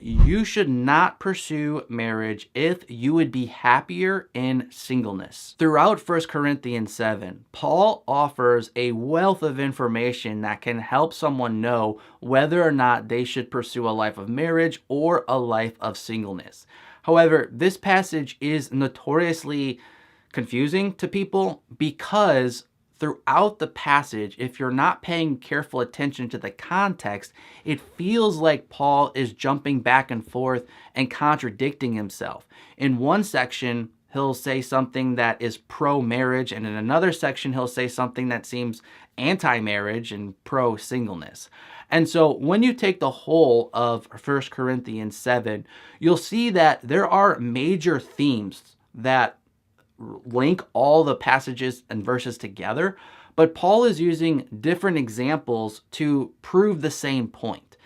You should not pursue marriage if you would be happier in singleness. Throughout 1 Corinthians 7, Paul offers a wealth of information that can help someone know whether or not they should pursue a life of marriage or a life of singleness. However, this passage is notoriously confusing to people because throughout the passage, if you're not paying careful attention to the context, it feels like Paul is jumping back and forth and contradicting himself. In one section, he'll say something that is pro-marriage, and in another section, he'll say something that seems anti-marriage and pro-singleness. And so when you take the whole of 1 Corinthians 7, you'll see that there are major themes that link all the passages and verses together, but Paul is using different examples to prove the same point.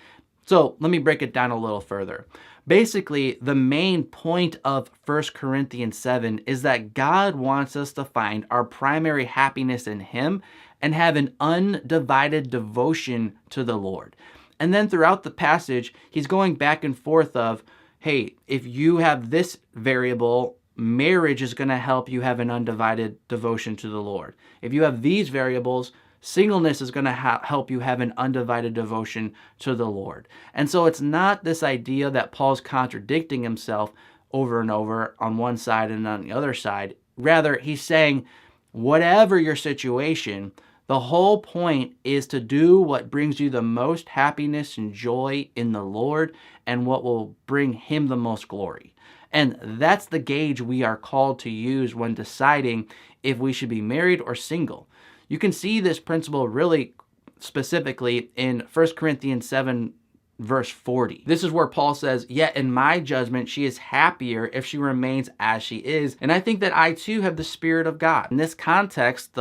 So let me break it down a little further. Basically, the main point of 1 Corinthians 7 is that God wants us to find our primary happiness in Him and have an undivided devotion to the Lord. And then throughout the passage, he's going back and forth of, hey, if you have this variable, marriage is going to help you have an undivided devotion to the Lord. If you have these variables, singleness is going to help you have an undivided devotion to the Lord. And so it's not this idea that Paul's contradicting himself over and over on one side and on the other side. Rather, he's saying, whatever your situation, the whole point is to do what brings you the most happiness and joy in the Lord and what will bring Him the most glory. And that's the gauge we are called to use when deciding if we should be married or single. You can see this principle really specifically in 1 Corinthians 7, verse 40. This is where Paul says, "Yet in my judgment, she is happier if she remains as she is. And I think that I too have the Spirit of God." In this context,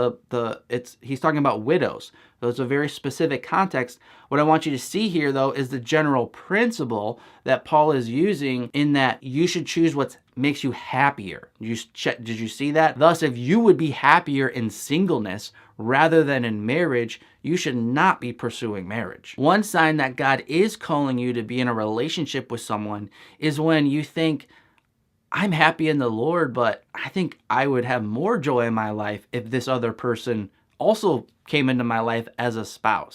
he's talking about widows. So it's a very specific context. What I want you to see here, though, is the general principle that Paul is using in that you should choose what makes you happier. Did you see that? Thus, if you would be happier in singleness rather than in marriage, you should not be pursuing marriage. One sign that God is calling you to be in a relationship with someone is when you think, I'm happy in the Lord, but I think I would have more joy in my life if this other person also came into my life as a spouse.